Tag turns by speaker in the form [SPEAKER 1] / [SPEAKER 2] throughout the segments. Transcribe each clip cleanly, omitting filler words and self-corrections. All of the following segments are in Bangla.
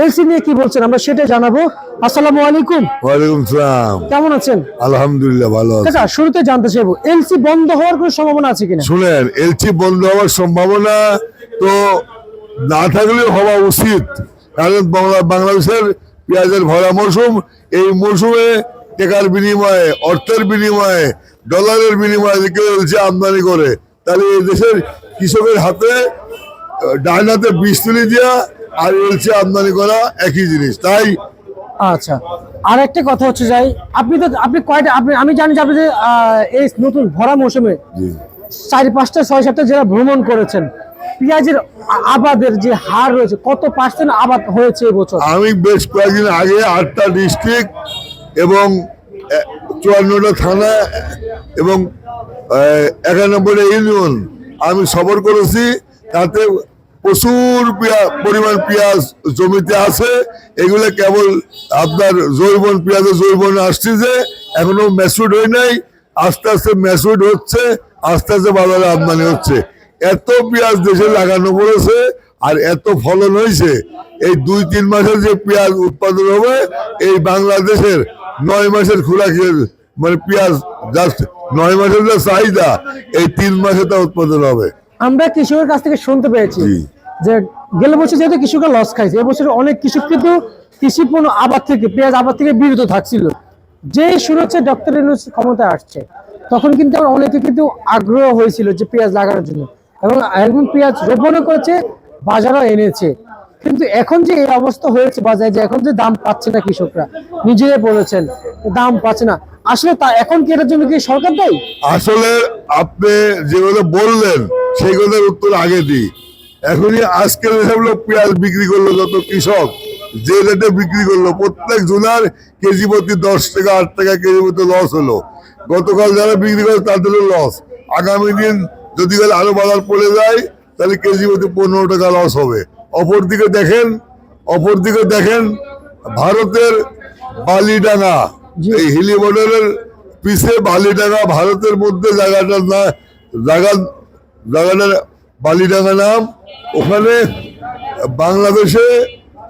[SPEAKER 1] এলসি নিয়ে কি বলছেন আমরা সেটা জানাবো। আসসালামু আলাইকুম।
[SPEAKER 2] ওয়ালাইকুম সালাম।
[SPEAKER 1] কেমন আছেন?
[SPEAKER 2] আলহামদুলিল্লাহ ভালো আছি।
[SPEAKER 1] কাকা শুরুতে জানতে চাইবো এলসি বন্ধ হওয়ার কোনো সম্ভাবনা আছে কিনা?
[SPEAKER 2] শুনেন, এলসি বন্ধ হওয়ার সম্ভাবনা তো না থাকলেও হওয়া উচিত, কারণ বাংলাদেশের পেঁয়াজের ভরা মৌসুম। এই মৌসুমে টাকার বিনিময়ে, অর্থের বিনিময়ে, ডলারের বিনিময়ে কেউ এলসি আমদানি করে, তাহলে এই দেশের কৃষকের হাতে ডান হাতে বীজ তুলে দেওয়া আর এলসি আমদানি করা একই জিনিস। তাই
[SPEAKER 1] আচ্ছা, আর একটা কথা হচ্ছে যাই, আপনি কয়টা আমি জানি যে আপনি যে এই নতুন ভরা মৌসুমে 4-5টা 6-7টা জেলা ভ্রমণ করেছেন, পেঁয়াজের আবাদের যে হার রয়েছে, কত পার্সেন্ট আবাদ হয়েছে এবছর?
[SPEAKER 2] আমি বেশ কয়েকদিন আগে 8টা ডিস্ট্রিক্ট এবং 54টা থানা এবং 91টা ইউনিয়ন আমি সফর করেছি। তাতে প্রচুর পরিমাণ পেঁয়াজ জমিতে আছে। এগুলো কেবল আপনার জৈবন পেঁয়াজের জৈবন আসছে, যে এখনো ম্যাচুড হয় নাই, আস্তে আস্তে ম্যাচুড হচ্ছে, আস্তে আস্তে বাজারে আমদানি হচ্ছে। এত পেঁয়াজ দেশে লাগানো পড়েছে আর এত ফলন হয়েছে, এই 2-3 মাসের যে পেঁয়াজ উৎপাদন হবে, এই বাংলাদেশের 9 মাসের খোরাকের মানে পেঁয়াজ জাস্ট 9 মাসের যে চাহিদা, এই 3 মাসে তা উৎপাদন হবে।
[SPEAKER 1] আমরা কৃষকের কাছ থেকে শুনতে পেয়েছি যে গেল বছর যেহেতু কৃষকরা লস খাইছে, এবছর অনেক কৃষক কিন্তু কৃষি পণ্য আবাদ থেকে, পেঁয়াজ আবাদ থেকে বিরত থাকছিল। যে শুরু হচ্ছে ডক্টর ইউনূস ক্ষমতায় আসছে, তখন কিন্তু অনেকে কিন্তু আগ্রহ হয়েছিল যে পেঁয়াজ লাগানোর জন্য, এবং পেঁয়াজ রোপণও করেছে, বাজারও এনেছে। কিন্তু এখন যে এই অবস্থা হয়েছে বাজারে, যে এখন যে দাম পাচ্ছে না, কৃষকরা নিজেরাই বলেছেন দাম পাচ্ছে না, আসলে তা এখন কি এটার জন্য কি সরকার দেয়?
[SPEAKER 2] আসলে আপনি যেগুলো বললেন সেগুলোর উত্তর আগে দিই। এখনই আজকের হিসাব পেঁয়াজ বিক্রি করলো যত কৃষক, যে রেটে বিক্রি করলো, প্রত্যেক জুনার কেজি প্রতি 10 টাকা 8 টাকা কেজি প্রতি লস হলো। গতকাল যারা বিক্রি করে তাদেরও লস। আগামী দিন যদি আরো বাজার পড়ে যায়, তাহলে কেজি প্রতি 15 টাকা লস হবে। অপরদিকে দেখেন ভারতের বালিডাঙ্গা, এই হিলি বর্ডারের পিছে বালিডাঙ্গা, ভারতের মধ্যে জায়গাটার বালিডাঙ্গা নাম। ওখানে বাংলাদেশে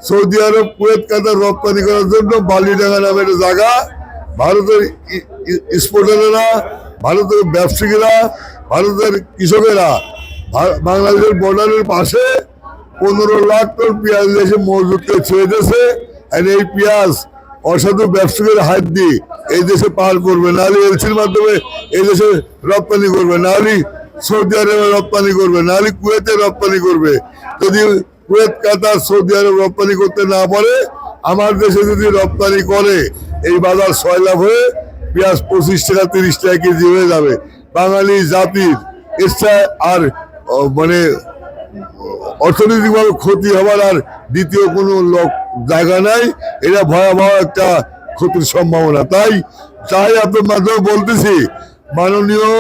[SPEAKER 2] সৌদি আরব, কুয়েত, কাতার রপ্তানি করার জন্য বালিডাঙ্গা নামের জায়গা। ভারতের এক্সপোর্টারেরা, ভারতের ব্যবসায়ীরা, ভারতের কৃষকেরা বাংলাদেশের বর্ডারের পাশে 15 লাখ টন পেঁয়াজ দেশে মজুদকে ছেড়ে দিয়েছে। আর এই পেঁয়াজ অসাধু ব্যবসায়ীর হাত দিয়ে এই দেশে পার করবে, নাহলে এলসির মাধ্যমে এই দেশে রপ্তানি করবে, নাহলে সৌদি আরবে রপ্তানি করবে, নাহলে কুয়েতে রপ্তানি করবে। যদি কুয়েত, কাতার, সৌদি আরব রপ্তানি করতে না পারে, আমার দেশে যদি রপ্তানি করে, এই বাজার 6 লাখ হয়ে পেঁয়াজ 25 টাকা 30 টাকা কেজি হয়ে যাবে। বাঙালি জাতির ইচ্ছা আর মানে অর্থনৈতিকভাবে ক্ষতি হবার আর দ্বিতীয় কোনো জায়গা নাই। এটা ভয়াবহ একটা ক্ষতির সম্ভাবনা। তাই আপনার মাধ্যমে বলতেছি, মাননীয়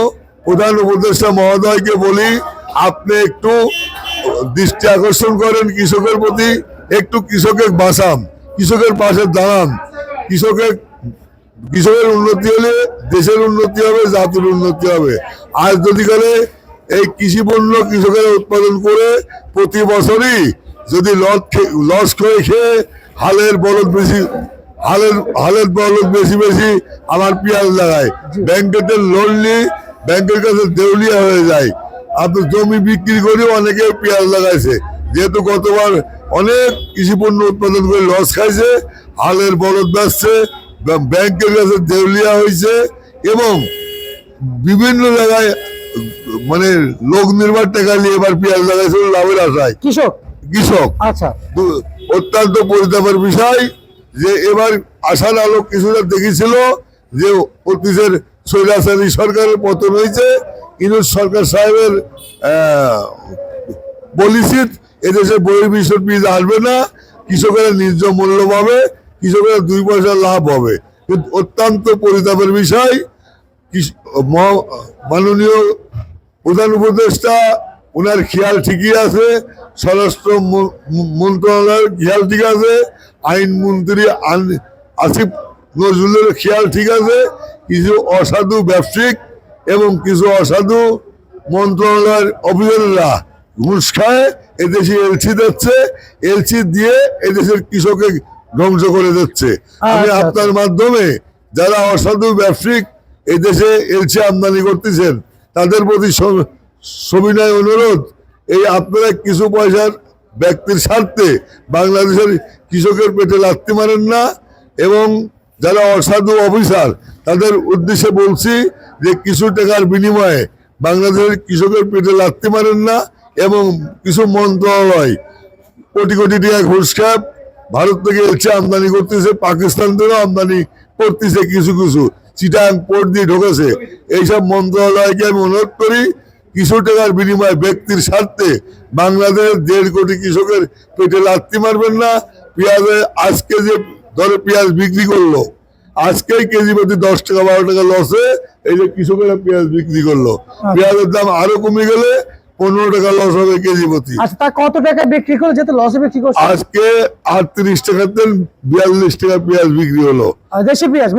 [SPEAKER 2] প্রধান উপদেষ্টা মহোদয়কে বলি, আপনি একটু দৃষ্টি আকর্ষণ করেন কৃষকের প্রতি, একটু কৃষকের বাঁচান, কৃষকের পাশে দাঁড়ান। কৃষকের উন্নতি হলে দেশের উন্নতি হবে, জাতির উন্নতি হবে। আর যদি করে এই কৃষি পণ্য কৃষকেরা উৎপাদন করে প্রতি বছরই যদি লস করে খেয়ে হালের বলদ বেশি আমার পেঁয়াজ লাগায়, ব্যাংকের লোন নিয়ে ব্যাংকের কাছে দেউলিয়া হয়ে যায়। আপনার জমি বিক্রি করেও অনেকে পেঁয়াজ লাগাইছে, যেহেতু গতবার অনেক কৃষি পণ্য উৎপাদন করে লস খাইছে, হালের বলদ বেচছে, ব্যাংকের কাছে দেউলিয়া হয়েছে, এবং বিভিন্ন জায়গায় মানে লোক নির্মাণ টাকা নিয়ে এবার পেঁয়াজ লাগাইছে লাভের আশায় কৃষক।
[SPEAKER 1] আচ্ছা,
[SPEAKER 2] অত্যন্ত পরিতাপের বিষয় যে এবার আশার আলোক কিছুটা দেখেছিল যে অতীতের স্বৈরাচারী সরকারের পতন হয়েছে, ইউনূস সরকার সাহেবের পলিসিত এদেশে বহির্বিশ্বের বীজ আসবে না, কৃষকেরা ন্যায্য মূল্য পাবে, কৃষকেরা 2 পয়সা লাভ হবে। কিন্তু অত্যন্ত পরিতাপের বিষয়, মাননীয় প্রধান উপদেষ্টা ওনার খেয়াল ঠিকই আছে, স্বরাষ্ট্র মন্ত্রণালয়ের খেয়াল ঠিক আছে, আইনমন্ত্রী আসিফ নজরুলের খেয়াল ঠিক আছে, কিছু অসাধু ব্যবসায়িক এবং কিছু অসাধু মন্ত্রণালয়ের অফিসাররা ঘুষ খায় এদেশে এলসি দিচ্ছে, এলসি দিয়ে এদেশের কৃষকের ধ্বংস করে দিচ্ছে। আমি
[SPEAKER 1] আচ্ছা,
[SPEAKER 2] আপনার মাধ্যমে যারা অসাধু ব্যবসায়িক এই দেশে এলসি আমদানি করতেছেন তাদের প্রতি সবিনয় অনুরোধ, এই আপনারা কিছু পয়সার ব্যক্তির স্বার্থে বাংলাদেশের কৃষকের পেটে লাথি মারেন না। এবং যারা অসাধু অফিসার তাদের উদ্দেশ্যে বলছি যে কিছু টাকার বিনিময়ে বাংলাদেশের কৃষকের পেটে লাথি মারেন না। এবং কিছু মন্ত্রণালয় কোটি কোটি টাকা ঘুষ খায় ভারত থেকে এলসি আমদানি করতেছে, পাকিস্তান থেকেও আমদানি করতেছে, কিছু কিছু চিটাং পোর্ট দিয়ে ঢোকেছে। এইসব মন্ত্রণালয়কে আমি অনুরোধ করি কিছু টাকার বিনিময়ে ব্যক্তির স্বার্থে বাংলাদেশের 1.5 কোটি কৃষকের পেটে লাথি মারবেন না। পেঁয়াজে আজকে যে ধরে পেঁয়াজ বিক্রি করলো, আজকেই কেজি প্রতি 10 টাকা 12 টাকা লসে এই যে কৃষকেরা পেঁয়াজ বিক্রি করলো, পেঁয়াজের দাম আরো কমে গেলে 15 টাকা লস হবে কেজি প্রতি।
[SPEAKER 1] আচ্ছা, তা কত টাকা বিক্রি করে যেতে লসে বিক্রি করছে?
[SPEAKER 2] আজকে 38 টাকার তেল 42 টাকা পেঁয়াজ বিক্রি হলো,
[SPEAKER 1] দেশি পেঁয়াজ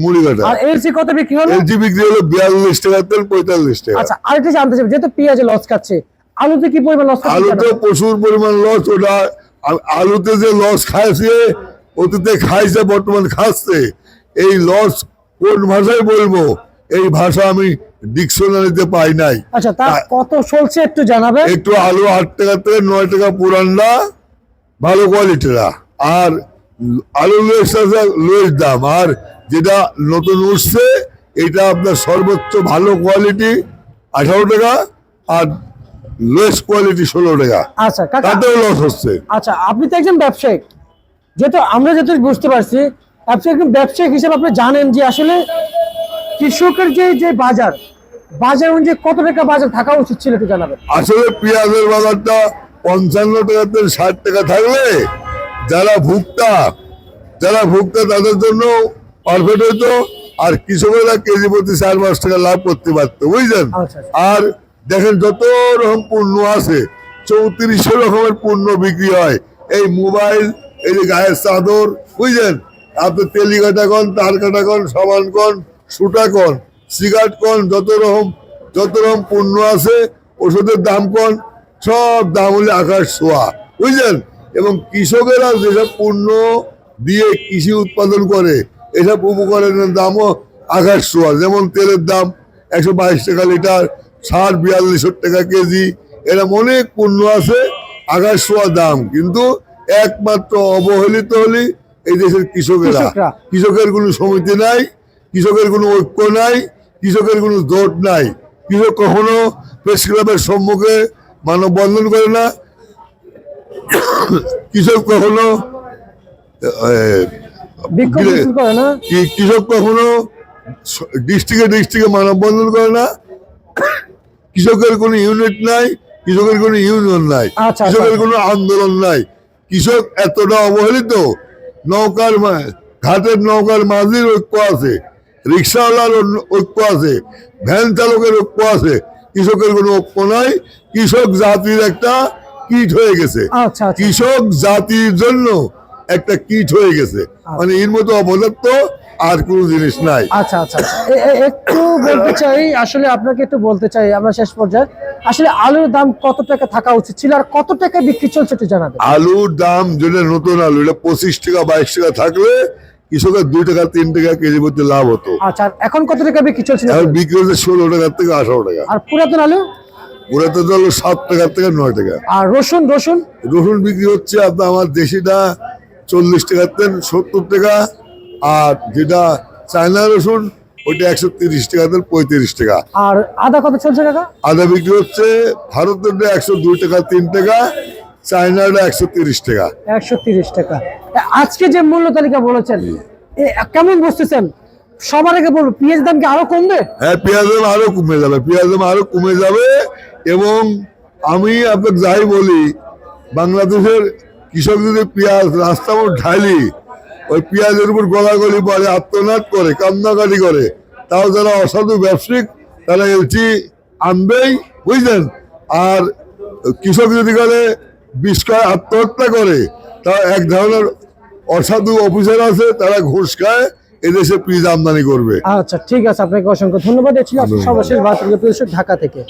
[SPEAKER 2] মুড়ি কাটা।
[SPEAKER 1] আর এলসি কত বিক্রি হলো?
[SPEAKER 2] এলজি বিক্রি হলো 42 টাকার তেল 45 টাকা।
[SPEAKER 1] আচ্ছা, আরেকটা জানতে চাই, যেহেতু পেঁয়াজে লস খাচ্ছে, আলুতে কি পরিমাণ লস খাচ্ছে?
[SPEAKER 2] আলুতে প্রচুর পরিমাণ লস। ওটা আলুতে যে লস খাইছে, অতীতে খাইছে, বর্তমান খাচ্ছে। এই লস কোন ভাষায় বলবো, এই ভাষা আমি ডিকশনারিতে পাই নাই।
[SPEAKER 1] আচ্ছা, তা কত চলছে একটু জানাবেন?
[SPEAKER 2] একটু আলু 8 টাকা থেকে 9 টাকা পুরানটা ভালো কোয়ালিটিরা, আর আলু লোয়ের দাম, আর যেটা নতুন উঠছে এটা আপনার সর্বোচ্চ ভালো কোয়ালিটি 18 টাকা আর লোয়েস্ট কোয়ালিটি 16 টাকা।
[SPEAKER 1] আচ্ছা কাকা,
[SPEAKER 2] তাতেও লস হচ্ছে।
[SPEAKER 1] আচ্ছা, আপনি তো একজন ব্যবসায়িক, যেহেতু আমরা যেহেতু বুঝতে পারছি আপনি একজন ব্যবসায়িক হিসেবে আপনি জানেন যে আসলে কৃষকের যে বাজার অনুযায়ী কত টাকা বাজার থাকা উচিত ছিল, একটু জানাবেন।
[SPEAKER 2] আসলে পেঁয়াজের বাজারটা 55 টাকা থেকে 60 টাকা থাকলে যারা ভুক্তা তাদের জন্য পারফেক্ট হইতো, আর কৃষকেরা কেজি প্রতি 4-5 টাকা লাভ করতে পারতো, বুঝলেন।
[SPEAKER 1] আচ্ছা।
[SPEAKER 2] আর দেখেন যত রকম পণ্য আছে 3400 রকমের পণ্য বিক্রি হয়। এই মোবাইল, এই যে গায়ের চাদর, বুঝলেন, আপনি তেলি কাটা কন, তার কাটা কন, সাবান কন, সুতা কন, সিগারেট কন, যত রকম পণ্য আছে, ওষুধের দাম কন, সব দাম হলে আকাশ ছোঁয়া, বুঝলেন। এবং কৃষকেরা যেসব পণ্য দিয়ে কৃষি উৎপাদন করে এসব উপকরণের দামও আকাশ ছোঁয়া। যেমন তেলের দাম 122 টাকা লিটার, সার 4200 টাকা কেজি, এরকম অনেক পণ্য আছে আকাশ ছোঁয়া দাম। কিন্তু একমাত্র অবহেলিত হলি এই দেশের কৃষকেরা। কৃষকের কোনো সমিতি নাই, কৃষকের কোনো ঐক্য নাই, কৃষকের কোনো জোট নাই। কৃষক কখনো প্রেস ক্লাবের সম্মুখে মানববন্ধন করে না, কৃষক কখনো ডিস্ট্রিক্টে মানববন্ধন করে না, কৃষকের কোনো ইউনিট নাই, কৃষকের কোনো ইউনিয়ন নাই, কৃষকের কোনো আন্দোলন নাই। কৃষক এতটা অবহেলিত, ঘাটের নৌকার মাঝির ঐক্য আছে, রিক্সাওয়ালার ঐক্য আছে, ভ্যান চালকের ঐক্য আছে, কৃষকের কোনো ঐক্য নাই। কৃষক জাতির একটা কীট হয়ে গেছে, কৃষক জাতির জন্য একটা কীট হয়ে গেছে, মানে এর মতো অপদার্থ আর কোনো জিনিস নাই।
[SPEAKER 1] আচ্ছা, একটু বলতে চাই, আসলে আপনাকে একটু বলতে চাই, আমরা শেষ পর্যায়ে আসলে আলুর দাম কত টাকা থাকা উচিত ছিল আর কত টাকা বিক্রি চলছে একটু জানাবেন।
[SPEAKER 2] আলুর দাম যেটা নতুন আলু, এটা 25 টাকা 22 টাকা থাকলে কৃষকের 2 টাকা 3 টাকা কেজি প্রতি লাভ হতো।
[SPEAKER 1] আচ্ছা, এখন কত টাকা বিক্রি চলছে?
[SPEAKER 2] এখন বিক্রি হচ্ছে 16 টাকা থেকে 18 টাকা।
[SPEAKER 1] আর পুরাতন আলু?
[SPEAKER 2] পুরাতন আলু 7 টাকা থেকে 9 টাকা।
[SPEAKER 1] আর রসুন
[SPEAKER 2] বিক্রি হচ্ছে আপনার আমার দেশিটা 40 টাকা থেকে 70 টাকা, আর যেটা চায়না রসুন ওইটা 130 টাকা থেকে 35 টাকা।
[SPEAKER 1] আর আদা কত চলছে কাকা?
[SPEAKER 2] আদা বিক্রি হচ্ছে ভারতের 102 টাকা 3 টাকা, চায়নাটা 130 টাকা।
[SPEAKER 1] 130 টাকা। আজকে যে মূল্য তালিকা বলেছেন কেমন বুঝতেছেন? সবার আগে বলবো, পেঁয়াজের দাম কি আরো কমবে?
[SPEAKER 2] হ্যাঁ, পেঁয়াজের দাম আরো কমে যাবে। এবং আমি আপনাকে যাই বলি, বাংলাদেশের কৃষক যদি পেঁয়াজ রাস্তা মতো ঢালি, ওই পেঁয়াজের উপর গলাগলি পরে, আত্মনাদ করে, কান্নাকাটি করে, তাও যারা অসাধু ব্যবসায়িক তারা এলচি আনবেই, বুঝলেন। আর কৃষক যদি করে বিষয় আত্মহত্যা করে, তা এক ধরনের অসাধু অফিসার আছে, তারা ঘুষ খায়, এদেশে পেঁয়াজ আমদানি করবে।
[SPEAKER 1] আচ্ছা, ঠিক আছে, আপনাকে অসংখ্য ধন্যবাদ। ছিল সর্বশেষ বার্তা ঢাকা থেকে।